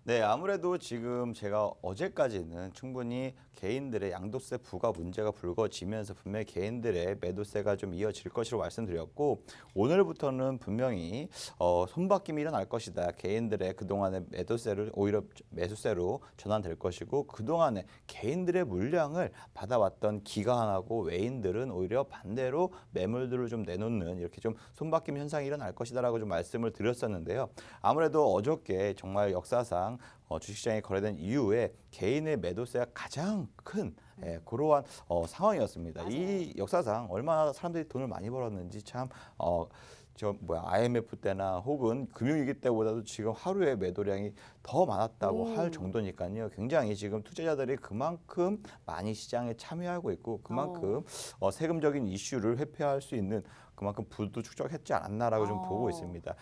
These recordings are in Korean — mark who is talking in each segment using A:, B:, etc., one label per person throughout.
A: 네, 아무래도 지금 제가 어제까지는 충분히 개인들의 양도세 부과 문제가 불거지면서 분명히 개인들의 매도세가 좀 이어질 것으로 말씀드렸고, 오늘부터는 분명히 손바뀜이 일어날 것이다. 개인들의 그동안의 매도세를 오히려 매수세로 전환될 것이고, 그동안에 개인들의 물량을 받아왔던 기관하고 외인들은 오히려 반대로 매물들을 좀 내놓는 이렇게 좀 손바뀜 현상이 일어날 것이다라고 좀 말씀을 드렸었는데요. 아무래도 어저께 정말 역사상 주식시장이 거래된 이후에 개인의 매도세가 가장 큰 그러한 상황이었습니다.
B: 맞아요.
A: 이 역사상 얼마나 사람들이 돈을 많이 벌었는지 참 IMF 때나 혹은 금융위기 때보다도 지금 하루에 매도량이 더 많았다고 할 정도니까요. 굉장히 지금 투자자들이 그만큼 많이 시장에 참여하고 있고 그만큼 세금적인 이슈를 회피할 수 있는 그만큼 부도 축적했지 않았나라고 좀 보고
B: 어.
A: 있습니다.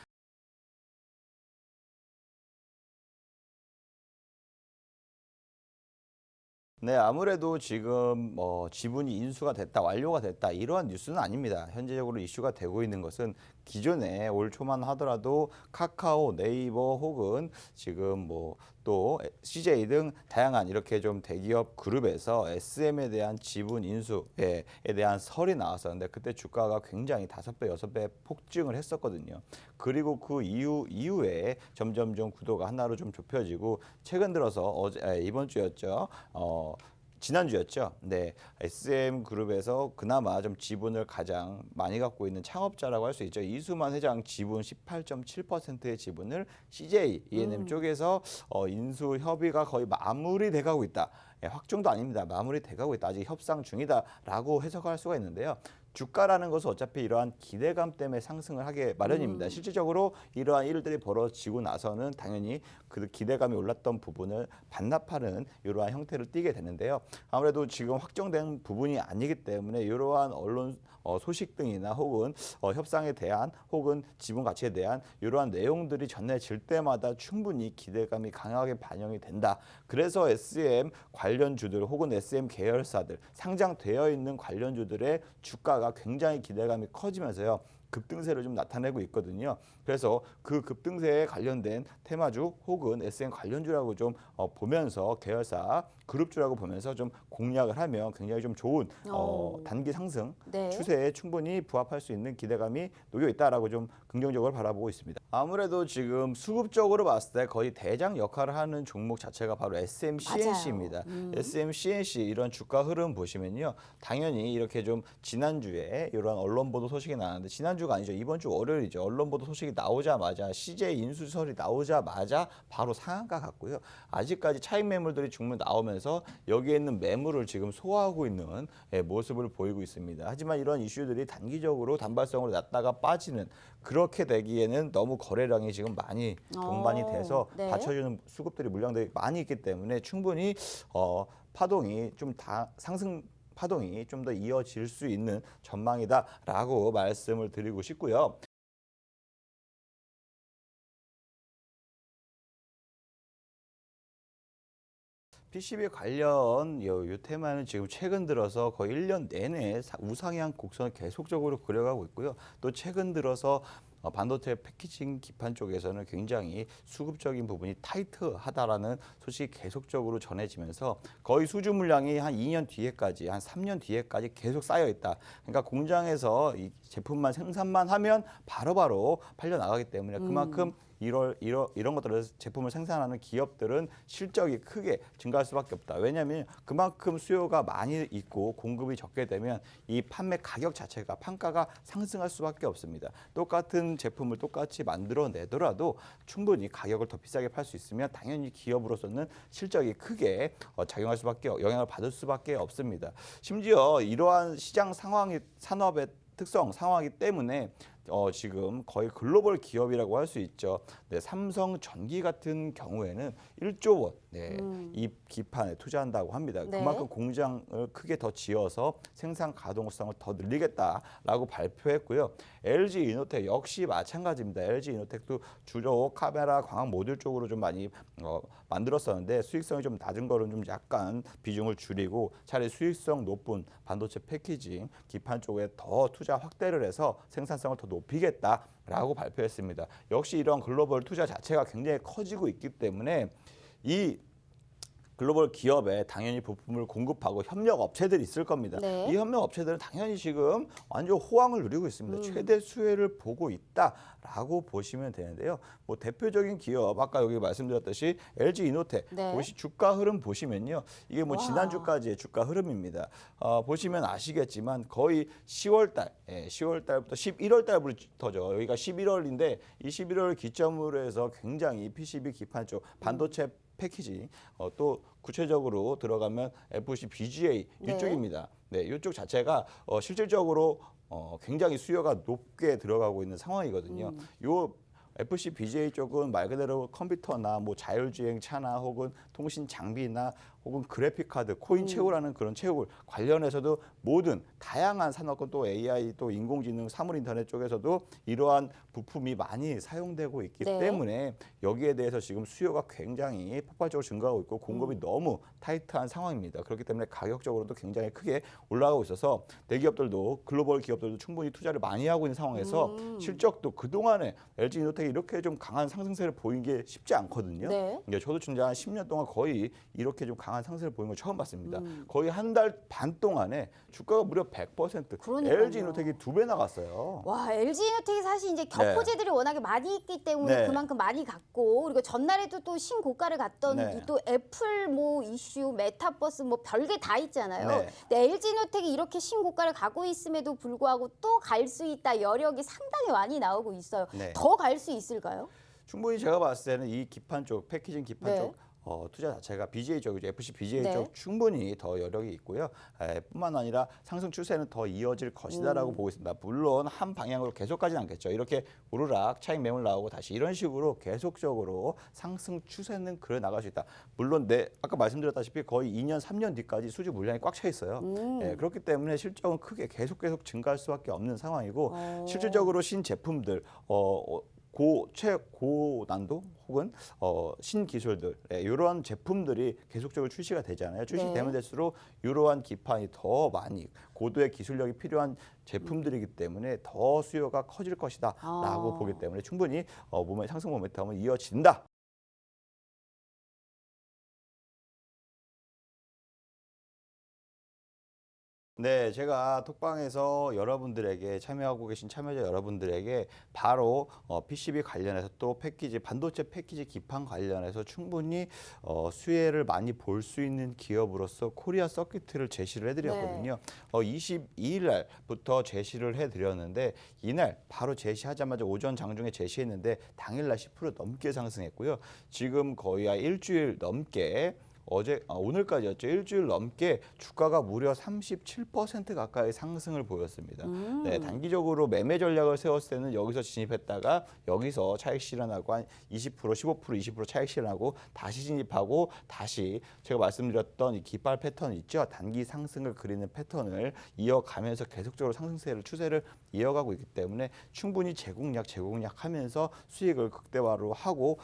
A: 네, 아무래도 지금 지분이 인수가 됐다, 완료가 됐다 이러한 뉴스는 아닙니다. 현재적으로 이슈가 되고 있는 것은 기존에 올 초만 하더라도 카카오, 네이버 혹은 지금 또 CJ 등 다양한 이렇게 좀 대기업 그룹에서 SM에 대한 지분 인수에 대한 설이 나왔었는데 그때 주가가 굉장히 5배, 6배 폭증을 했었거든요. 그리고 그 이후에 점점 좀 구도가 하나로 좀 좁혀지고 최근 들어서 이번 주였죠. 지난주였죠. 네, SM 그룹에서 그나마 좀 지분을 가장 많이 갖고 있는 창업자라고 할 수 있죠. 이수만 회장 지분 18.7%의 지분을 CJ E&M 쪽에서 인수 협의가 거의 마무리돼 가고 있다. 확정도 아닙니다. 마무리돼 가고 있다. 아직 협상 중이다라고 해석할 수가 있는데요. 주가라는 것은 어차피 이러한 기대감 때문에 상승을 하게 마련입니다. 실질적으로 이러한 일들이 벌어지고 나서는 당연히 그 기대감이 올랐던 부분을 반납하는 이러한 형태를 띠게 되는데요. 아무래도 지금 확정된 부분이 아니기 때문에 이러한 언론 소식 등이나 혹은 협상에 대한 혹은 지분 가치에 대한 이러한 내용들이 전해질 때마다 충분히 기대감이 강하게 반영이 된다. 그래서 SM 관련주들 혹은 SM 계열사들 상장되어 있는 관련주들의 주가가 굉장히 기대감이 커지면서요. 급등세를 좀 나타내고 있거든요. 그래서 그 급등세에 관련된 테마주 혹은 SM 관련주라고 좀 보면서 계열사 그룹주라고 보면서 좀 공략을 하면 굉장히 좀 좋은
B: 어.
A: 단기 상승
B: 네.
A: 추세에 충분히 부합할 수 있는 기대감이 놓여 있다라고 좀 긍정적으로 바라보고 있습니다. 아무래도 지금 수급적으로 봤을 때 거의 대장 역할을 하는 종목 자체가 바로
B: 맞아요.
A: SMCNC입니다. SMCNC 이런 주가 흐름 보시면요. 당연히 이렇게 좀 지난주에 이런 언론 보도 소식이 나왔는데 지난주가 아니죠. 이번 주 월요일이죠. 언론 보도 소식이 나오자마자 CJ 인수설이 나오자마자 바로 상한가 갔고요. 아직까지 차익 매물들이 중물 나오면서 여기에 있는 매물을 지금 소화하고 있는 모습을 보이고 있습니다. 하지만 이런 이슈들이 단기적으로 단발성으로 났다가 빠지는 그렇게 되기에는 너무 거래량이 지금 많이 동반이 돼서
B: 네.
A: 받쳐주는 수급들이 물량들이 많이 있기 때문에 충분히 파동이 좀 상승 파동이 좀 더 이어질 수 있는 전망이다라고 말씀을 드리고 싶고요. PCB 관련 요 테마는 지금 최근 들어서 거의 1년 내내 우상향 곡선을 계속적으로 그려가고 있고요. 또 최근 들어서 반도체 패키징 기판 쪽에서는 굉장히 수급적인 부분이 타이트하다라는 소식이 계속적으로 전해지면서 거의 수주 물량이 한 2년 뒤에까지, 한 3년 뒤에까지 계속 쌓여 있다. 그러니까 공장에서 이 제품만 생산만 하면 바로바로 팔려 나가기 때문에 그만큼 이런 것들을 제품을 생산하는 기업들은 실적이 크게 증가할 수밖에 없다. 왜냐하면 그만큼 수요가 많이 있고 공급이 적게 되면 이 판매 가격 자체가 판가가 상승할 수밖에 없습니다. 똑같은 제품을 똑같이 만들어내더라도 충분히 가격을 더 비싸게 팔 수 있으면 당연히 기업으로서는 실적이 크게 작용할 수밖에 영향을 받을 수밖에 없습니다. 심지어 이러한 시장 상황이 산업의 특성 상황이기 때문에 지금 거의 글로벌 기업이라고 할 수 있죠. 네, 삼성전기 같은 경우에는 1조 원, 네, 이 기판에 투자한다고 합니다. 그만큼
B: 네.
A: 공장을 크게 더 지어서 생산 가동성을 더 늘리겠다라고 발표했고요. LG 이노텍 역시 마찬가지입니다. LG 이노텍도 주로 카메라 광학 모듈 쪽으로 좀 많이 만들었었는데 수익성이 좀 낮은 거는 좀 약간 비중을 줄이고 차라리 수익성 높은 반도체 패키징 기판 쪽에 더 투자 확대를 해서 생산성을 더 높이겠다라고 발표했습니다. 역시 이런 글로벌 투자 자체가 굉장히 커지고 있기 때문에 이 글로벌 기업에 당연히 부품을 공급하고 협력 업체들이 있을 겁니다.
B: 네.
A: 이 협력 업체들은 당연히 지금 완전 호황을 누리고 있습니다. 최대 수혜를 보고 있다라고 보시면 되는데요. 뭐 대표적인 기업 아까 여기 말씀드렸듯이 LG 이노텍
B: 네.
A: 주가 흐름 보시면요. 이게 뭐
B: 와.
A: 지난주까지의 주가 흐름입니다. 보시면 아시겠지만 거의 10월 달, 10월 달부터 11월 달부터죠. 여기가 11월인데 이 11월 기점으로 해서 굉장히 PCB 기판 쪽 반도체 패키지 또 구체적으로 들어가면 FC BGA
B: 네.
A: 이쪽입니다. 네, 이쪽 자체가 실질적으로 굉장히 수요가 높게 들어가고 있는 상황이거든요. 요 FC BGA 쪽은 말 그대로 컴퓨터나 뭐 자율주행 차나 혹은 통신 장비나 혹은 그래픽 카드, 코인 채굴하는 그런 채굴 관련해서도 모든 다양한 산업군 또 AI 또 인공지능, 사물 인터넷 쪽에서도 이러한 부품이 많이 사용되고 있기
B: 네.
A: 때문에 여기에 대해서 지금 수요가 굉장히 폭발적으로 증가하고 있고 공급이 너무 타이트한 상황입니다. 그렇기 때문에 가격적으로도 굉장히 크게 올라가고 있어서 대기업들도 글로벌 기업들도 충분히 투자를 많이 하고 있는 상황에서 실적도 그동안에 LG 이노텍이 이렇게 좀 강한 상승세를 보인 게 쉽지 않거든요.
B: 네.
A: 저도 진짜 한 10년 동안 거의 이렇게 좀 강한 상승을 보인 걸 처음 봤습니다. 거의 한 달 반 동안에 주가가 무려 100%,
B: 그러니까요.
A: LG 이노텍이 2배 나갔어요.
B: 와, LG이노텍이 사실 이제 격포제들이 워낙에 많이 있기 때문에
A: 네.
B: 그만큼 많이 갔고, 그리고 전날에도 또 신고가를 갔던
A: 네.
B: 또 애플 뭐 이슈, 메타버스 뭐 별게 다 있잖아요.
A: 네.
B: 근데 LG이노텍이 이렇게 신고가를 가고 있음에도 불구하고 또 갈 수 있다 여력이 상당히 많이 나오고 있어요.
A: 네.
B: 더 갈 수 있을까요?
A: 충분히 제가 봤을 때는 이 기판 쪽, 패키징 기판
B: 네.
A: 쪽 투자 자체가 BGA 쪽이죠. FC BGA
B: 네.
A: 쪽 충분히 더 여력이 있고요. 뿐만 아니라 상승 추세는 더 이어질 것이다라고 보고 있습니다. 물론 한 방향으로 계속 가진 않겠죠. 이렇게 오르락 차익 매물 나오고 다시 이런 식으로 계속적으로 상승 추세는 그래 나갈 수 있다. 물론 아까 말씀드렸다시피 거의 2년, 3년 뒤까지 수주 물량이 꽉 차 있어요. 그렇기 때문에 실적은 크게 계속 증가할 수밖에 없는 상황이고 실질적으로 신제품들 최고난도 혹은 신기술들 이러한 제품들이 계속적으로 출시가 되잖아요. 출시되면 될수록 이러한 기판이 더 많이 고도의 기술력이 필요한 제품들이기 때문에 더 수요가 커질 것이다 라고 보기 때문에 충분히 상승 모멘텀은 이어진다. 네, 제가 톡방에서 여러분들에게 참여하고 계신 참여자 여러분들에게 바로 PCB 관련해서 또 패키지 반도체 패키지 기판 관련해서 충분히 수혜를 많이 볼 수 있는 기업으로서 코리아 서킷을 제시를 해드렸거든요. 22일 날부터 제시를 해드렸는데 이날 바로 제시하자마자 오전 장중에 제시했는데 당일날 10% 넘게 상승했고요. 지금 거의 일주일 넘게 오늘까지였죠. 일주일 넘게 주가가 무려 37% 가까이 상승을 보였습니다. 네, 단기적으로 매매 전략을 세웠을 때는 여기서 진입했다가 여기서 차익 실현하고 한 20%, 15%, 20% 차익 실현하고 다시 진입하고 다시 제가 말씀드렸던 이 깃발 패턴 있죠. 단기 상승을 그리는 패턴을 이어가면서 계속적으로 상승세를 추세를 이어가고 있기 때문에 충분히 재공략하면서 수익을 극대화로 하고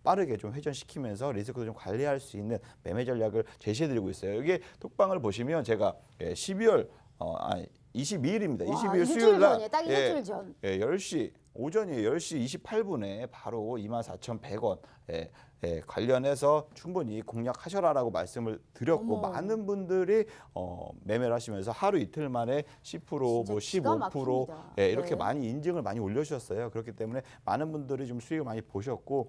A: 빠르게 좀 회전시키면서 리스크도 좀 관리할 수 있는 매매 전략을 제시해드리고 있어요. 이게 톡방을 보시면 제가 22일입니다.
B: 와,
A: 22일
B: 일주일
A: 수요일 날
B: 전이에요. 딱 일주일 전.
A: 10시 오전이에요. 10시 28분에 바로 24,100원 관련해서 충분히 공략하셔라라고 말씀을 드렸고
B: 어머.
A: 많은 분들이 매매를 하시면서 하루 이틀 만에 10%, 뭐
B: 진짜 기가
A: 15%
B: 막힙니다.
A: 이렇게
B: 네.
A: 많이 인증을 많이 올려주셨어요. 그렇기 때문에 많은 분들이 좀 수익을 많이 보셨고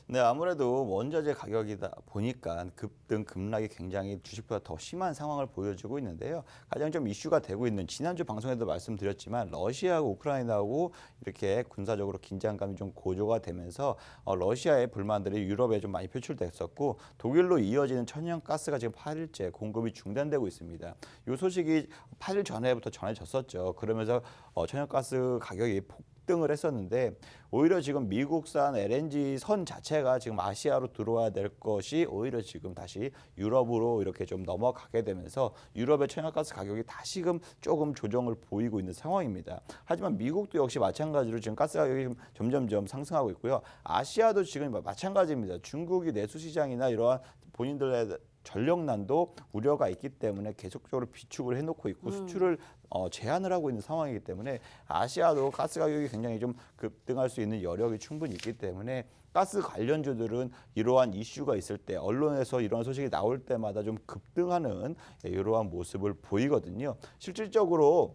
A: 네, 아무래도 원자재 가격이다 보니까 급등 급락이 굉장히 주식보다 더 심한 상황을 보여주고 있는데요. 가장 좀 이슈가 되고 있는 지난주 방송에도 말씀드렸지만 러시아하고 우크라이나하고 이렇게 군사적으로 긴장감이 좀 고조가 되면서 러시아의 불만들이 유럽에 좀 많이 표출됐었고 독일로 이어지는 천연가스가 지금 8일째 공급이 중단되고 있습니다. 이 소식이 8일 전에부터 전해졌었죠. 그러면서 천연가스 가격이 급등을 했었는데 오히려 지금 미국산 LNG 선 자체가 지금 아시아로 들어와야 될 것이 오히려 지금 다시 유럽으로 이렇게 좀 넘어가게 되면서 유럽의 천연가스 가격이 다시금 조금 조정을 보이고 있는 상황입니다. 하지만 미국도 역시 마찬가지로 지금 가스 가격이 점점점 상승하고 있고요. 아시아도 지금 마찬가지입니다. 중국이 내수 시장이나 이러한 본인들의 전력난도 우려가 있기 때문에 계속적으로 비축을 해놓고 있고 수출을 제한을 하고 있는 상황이기 때문에 아시아도 가스 가격이 굉장히 좀 급등할 수 있는 여력이 충분히 있기 때문에 가스 관련주들은 이러한 이슈가 있을 때 언론에서 이러한 소식이 나올 때마다 좀 급등하는 이러한 모습을 보이거든요. 실질적으로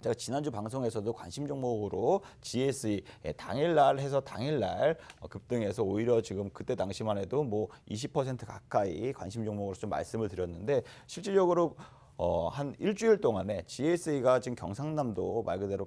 A: 제가 지난주 방송에서도 관심 종목으로 GSE 당일날 해서 당일날 급등해서 오히려 지금 그때 당시만 해도 뭐 20% 가까이 관심 종목으로 좀 말씀을 드렸는데 실질적으로 한 일주일 동안에 GSE가 지금 경상남도 말 그대로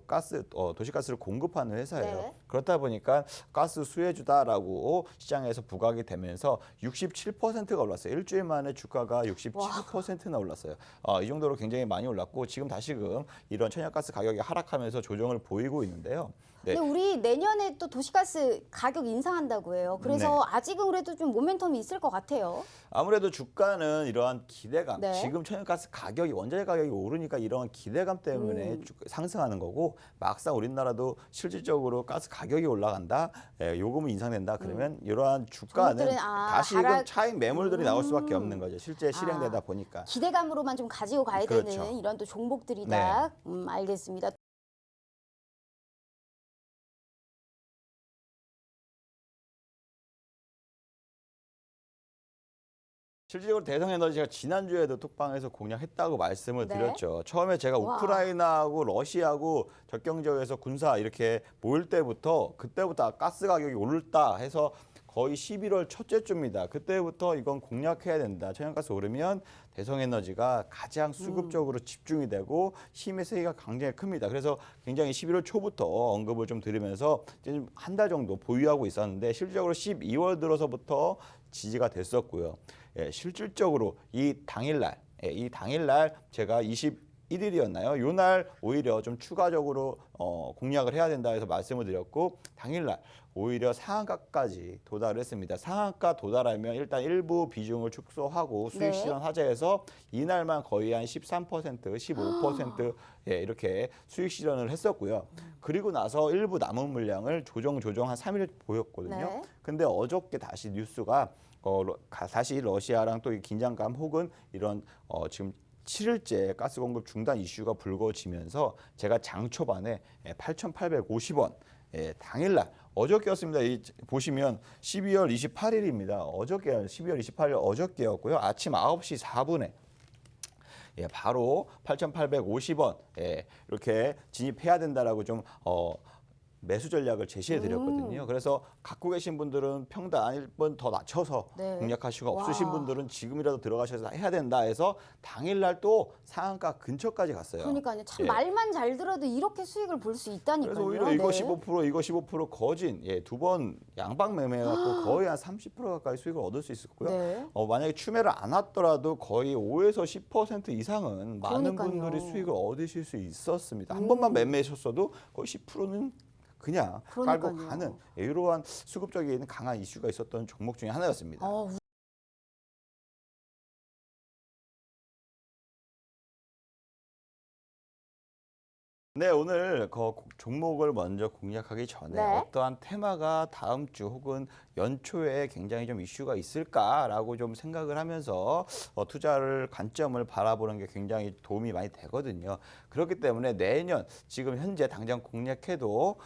A: 도시가스를 공급하는 회사예요.
B: 네.
A: 그렇다 보니까 가스 수혜주다라고 시장에서 부각이 되면서 67%가 올랐어요. 일주일 만에 주가가 67%나 올랐어요. 이 정도로 굉장히 많이 올랐고 지금 다시금 이런 천연가스 가격이 하락하면서 조정을 보이고 있는데요. 네.
B: 근데 우리 내년에 또 도시가스 가격 인상한다고 해요. 그래서 아직은 그래도 좀 모멘텀이 있을 것 같아요.
A: 아무래도 주가는 이러한 기대감,
B: 네.
A: 지금 천연가스 가격이 원자재 가격이 오르니까 이러한 기대감 때문에 상승하는 거고 막상 우리나라도 실질적으로 가스 가격이 올라간다, 요금이 인상된다 그러면 이러한 주가는
B: 종목들은
A: 다시금 차익 매물들이 나올 수밖에 없는 거죠. 실제 실행되다 보니까.
B: 기대감으로만 좀 가지고 가야
A: 그렇죠.
B: 되는 이런 또 종목들이다.
A: 네.
B: 알겠습니다.
A: 실질적으로 대성에너지가 지난주에도 톡방에서 공략했다고 말씀을
B: 네.
A: 드렸죠. 처음에 제가
B: 와.
A: 우크라이나하고 러시아하고 접경 지역에서 군사 이렇게 모일 때부터 그때부터 가스 가격이 오를다 해서 거의 11월 첫째 주입니다. 그때부터 이건 공략해야 된다. 천연가스 오르면 대성에너지가 가장 수급적으로 집중이 되고 힘의 세기가 굉장히 큽니다. 그래서 굉장히 11월 초부터 언급을 좀 드리면서 한 달 정도 보유하고 있었는데 실질적으로 12월 들어서부터 지지가 됐었고요. 실질적으로 이 당일날 제가 21일이었나요? 요 날 오히려 좀 추가적으로 공략을 해야 된다 해서 말씀을 드렸고 당일날 오히려 상한가까지 도달을 했습니다. 상한가 도달하면 일단 일부 비중을 축소하고 수익 실현 하자해서 이날만 거의 한 13%, 15% 이렇게 수익 실현을 했었고요. 그리고 나서 일부 남은 물량을 조정 한 3일 보였거든요.
B: 네.
A: 근데 어저께 다시 뉴스가 다시 러시아랑 또 이 긴장감 혹은 이런 지금 7일째 가스 공급 중단 이슈가 불거지면서 제가 장 초반에 8,850원 당일날 어저께였습니다. 보시면 12월 28일입니다. 어저께 12월 28일 어저께였고요. 아침 9시 4분에 바로 8,850원 이렇게 진입해야 된다라고 좀 매수 전략을 제시해 드렸거든요. 그래서 갖고 계신 분들은 평단 1번 더 낮춰서 공략하시고 없으신 분들은 지금이라도 들어가셔서 해야 된다 해서 당일날 또 상한가 근처까지 갔어요.
B: 그러니까요. 참 말만 잘 들어도 이렇게 수익을 볼 수 있다니까요.
A: 그래서 오히려 이거 15% 이거 15% 거진 두 번 양방 매매해갖고 거의 한 30% 가까이 수익을 얻을 수 있었고요.
B: 네.
A: 만약에 추매를 안 왔더라도 거의 5에서 10% 이상은 많은
B: 그러니까요.
A: 분들이 수익을 얻으실 수 있었습니다. 한 번만 매매하셨어도 거의 10%는 그냥 깔고
B: 그러니까요.
A: 가는 이러한 수급적인 강한 이슈가 있었던 종목 중에 하나였습니다. 네, 오늘 그 종목을 먼저 공략하기 전에
B: 네.
A: 어떠한 테마가 다음 주 혹은 연초에 굉장히 좀 이슈가 있을까라고 좀 생각을 하면서 투자를 관점을 바라보는 게 굉장히 도움이 많이 되거든요. 그렇기 때문에 내년 지금 현재 당장 공략해도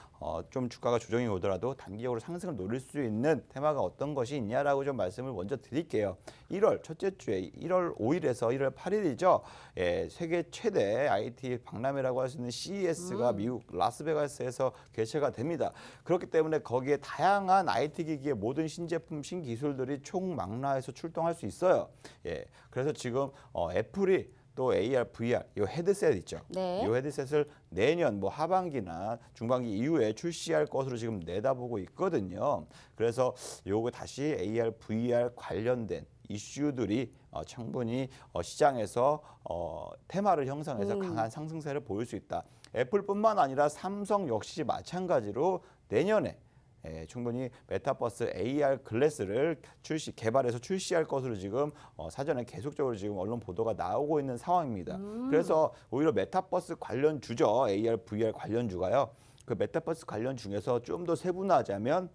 A: 좀 주가가 조정이 오더라도 단기적으로 상승을 노릴 수 있는 테마가 어떤 것이 있냐라고 좀 말씀을 먼저 드릴게요. 1월 첫째 주에 1월 5일에서 1월 8일이죠. 세계 최대 IT 박람회라고 할 수 있는 CES가 미국 라스베가스에서 개최가 됩니다. 그렇기 때문에 거기에 다양한 IT 기기의 모든 신제품, 신기술들이 총망라해서 출동할 수 있어요. 그래서 지금 애플이 또 AR, VR, 이 헤드셋 있죠.
B: 네.
A: 이 헤드셋을 내년 뭐 하반기나 중반기 이후에 출시할 것으로 지금 내다보고 있거든요. 그래서 요거 다시 AR, VR 관련된 이슈들이 충분히 시장에서 테마를 형성해서 강한 상승세를 보일 수 있다. 애플뿐만 아니라 삼성 역시 마찬가지로 내년에 충분히 메타버스 AR 글래스를 개발해서 출시할 것으로 지금 사전에 계속적으로 지금 언론 보도가 나오고 있는 상황입니다. 그래서 오히려 메타버스 관련주죠. AR, VR 관련주가요. 그 메타버스 관련 중에서 좀 더 세분화하자면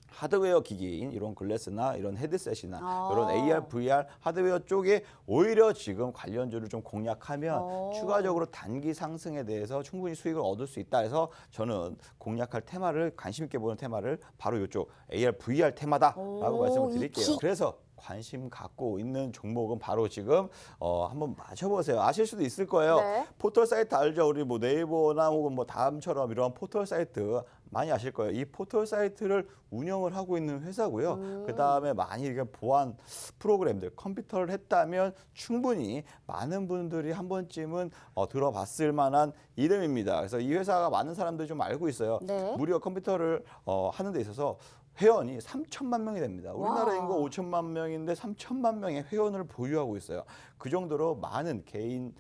A: 하드웨어 기기인 이런 글래스나 이런 헤드셋이나 이런 AR, VR 하드웨어 쪽에 오히려 지금 관련주를 좀 공략하면 추가적으로 단기 상승에 대해서 충분히 수익을 얻을 수 있다 해서 저는 공략할 테마를 관심 있게 보는 테마를 바로 이쪽 AR, VR 테마다라고 말씀을 드릴게요. 그래서 관심 갖고 있는 종목은 바로 지금 한번 맞춰보세요. 아실 수도 있을 거예요.
B: 네.
A: 포털 사이트 알죠? 우리 뭐 네이버나 혹은 뭐 다음처럼 이런 포털 사이트 많이 아실 거예요. 이 포털 사이트를 운영을 하고 있는 회사고요. 그다음에 많이 이렇게 보안 프로그램들 컴퓨터를 했다면 충분히 많은 분들이 한 번쯤은 들어봤을 만한 이름입니다. 그래서 이 회사가 많은 사람들이 좀 알고 있어요.
B: 네.
A: 무려 컴퓨터를 하는 데 있어서 회원이 3천만 명이 됩니다. 우리나라
B: 와.
A: 인구 5천만 명인데 3천만 명의 회원을 보유하고 있어요. 그 정도로 많은 개인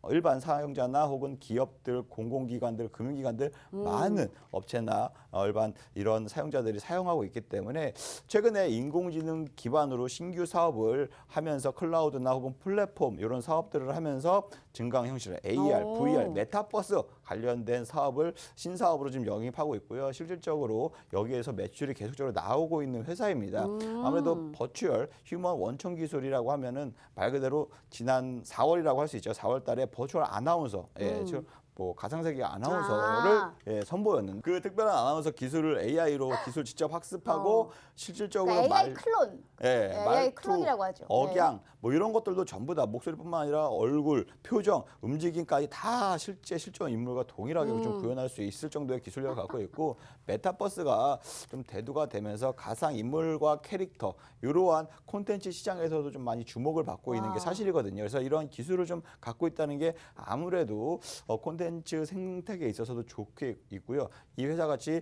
A: 일반 사용자나 혹은 기업들, 공공기관들, 금융기관들 많은 업체나 일반 이런 사용자들이 사용하고 있기 때문에 최근에 인공지능 기반으로 신규 사업을 하면서 클라우드나 혹은 플랫폼 이런 사업들을 하면서 증강 형식의 AR, VR, 메타버스 관련된 사업을 신사업으로 지금 영입하고 있고요. 실질적으로 여기에서 매출이 계속적으로 나오고 있는 회사입니다. 아무래도 버추얼 휴먼 원천 기술이라고 하면은 말 그대로 지난 4월이라고 할 수 있죠. 4월 달에 버추얼 아나운서, 지금 뭐 가상세계 아나운서를 선보였는 그 특별한 아나운서 기술을 AI로 기술 직접 학습하고 실질적으로
B: 그러니까 AI 클론. AI
A: 말투,
B: 클론이라고 하죠.
A: 억양 뭐 이런 것들도 전부 다 목소리뿐만 아니라 얼굴, 표정, 움직임까지 다 실존 인물과 동일하게 좀 구현할 수 있을 정도의 기술력을 갖고 있고 메타버스가 좀 대두가 되면서 가상 인물과 캐릭터 이러한 콘텐츠 시장에서도 좀 많이 주목을 받고 있는 게 사실이거든요. 그래서 이런 기술을 좀 갖고 있다는 게 아무래도 콘텐츠 생태계에 있어서도 좋게 있고요. 이 회사 같이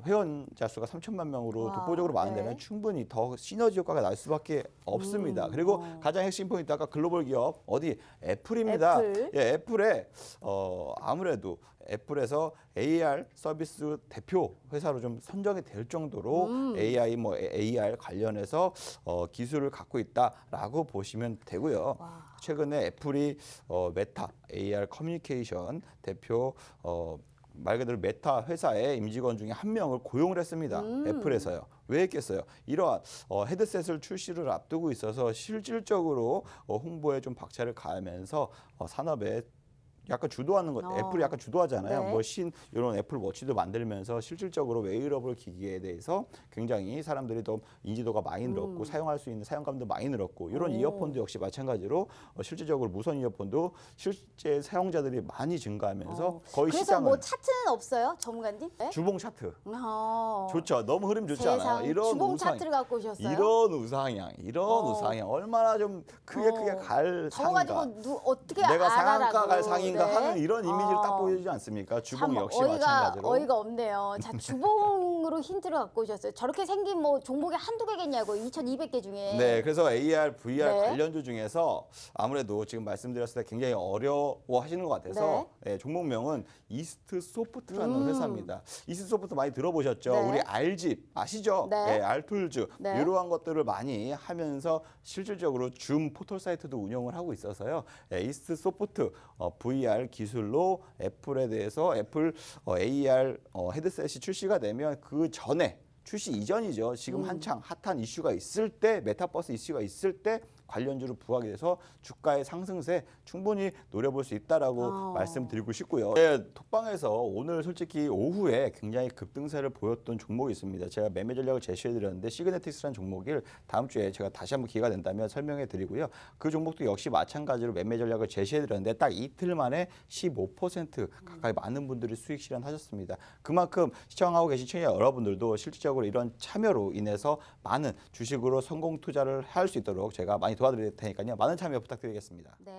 A: 회원자 수가 3천만 명으로 독보적으로 많은 데는 충분히 더 시너지 효과가 날 수밖에 없습니다. 그리고 가장 핵심 포인트 아까 글로벌 기업 어디 애플입니다.
B: 애플.
A: 애플에 아무래도 애플에서 AR 서비스 대표 회사로 좀 선정이 될 정도로 AI 뭐 AR 관련해서 기술을 갖고 있다라고 보시면 되고요. 최근에 애플이 메타 AR 커뮤니케이션 대표 말 그대로 메타 회사의 임직원 중에 한 명을 고용을 했습니다. 애플에서요. 왜 했겠어요? 이러한 헤드셋을 출시를 앞두고 있어서 실질적으로 홍보에 좀 박차를 가하면서 산업에 약간 주도하는 것, 애플이 약간 주도하잖아요.
B: 네.
A: 뭐 이런 애플 워치도 만들면서 실질적으로 웨어러블 기기에 대해서 굉장히 사람들이 더 인지도가 많이 늘었고 사용할 수 있는 사용감도 많이 늘었고 이런 이어폰도 역시 마찬가지로 실질적으로 무선 이어폰도 실제 사용자들이 많이 증가하면서 거의
B: 그래서
A: 시장은
B: 뭐 차트는 없어요, 전문가님? 네?
A: 주봉 차트
B: 어.
A: 좋죠. 너무 흐름 좋지
B: 세상
A: 않아요? 이런
B: 주봉 차트를 갖고 오셨어요?
A: 이런 우상향 얼마나 좀 크게 갈
B: 저거
A: 상인가?
B: 가지고 어떻게
A: 내가
B: 알아라고.
A: 상한가 갈 상인가
B: 네.
A: 하는 이런 이미지를 딱 보여주지 않습니까? 주봉
B: 참
A: 역시 마찬가지로.
B: 어이가 없네요. 자, 주봉으로 힌트를 갖고 오셨어요. 저렇게 생긴 뭐 종목이 한두 개겠냐고, 2,200개 중에.
A: 네, 그래서 AR, VR
B: 네.
A: 관련주 중에서 아무래도 지금 말씀드렸을 때 굉장히 어려워하시는 것 같아서 종목명은 이스트 소프트라는 회사입니다. 이스트 소프트 많이 들어보셨죠?
B: 네.
A: 우리 알집 아시죠?
B: 네.
A: 알툴즈
B: 네.
A: 이러한 것들을 많이 하면서 실질적으로 줌 포털 사이트도 운영을 하고 있어서요. 이스트 소프트 VR 기술로 애플에 대해서 애플 AR 헤드셋이 출시가 되면 그 전에 출시 이전이죠. 지금 한창 핫한 이슈가 있을 때 메타버스 이슈가 있을 때 관련주로 부각이 돼서 주가의 상승세 충분히 노려볼 수 있다라고 말씀드리고 싶고요. 톡방에서 오늘 솔직히 오후에 굉장히 급등세를 보였던 종목이 있습니다. 제가 매매 전략을 제시해드렸는데 시그네틱스라는 종목을 다음 주에 제가 다시 한번 기회가 된다면 설명해드리고요. 그 종목도 역시 마찬가지로 매매 전략을 제시해드렸는데 딱 이틀 만에 15% 가까이 많은 분들이 수익 실현하셨습니다. 그만큼 시청하고 계신 시청자 여러분들도 실질적으로 이런 참여로 인해서 많은 주식으로 성공 투자를 할 수 있도록 제가 많이 도와드릴 테니까요. 많은 참여 부탁드리겠습니다.
B: 네.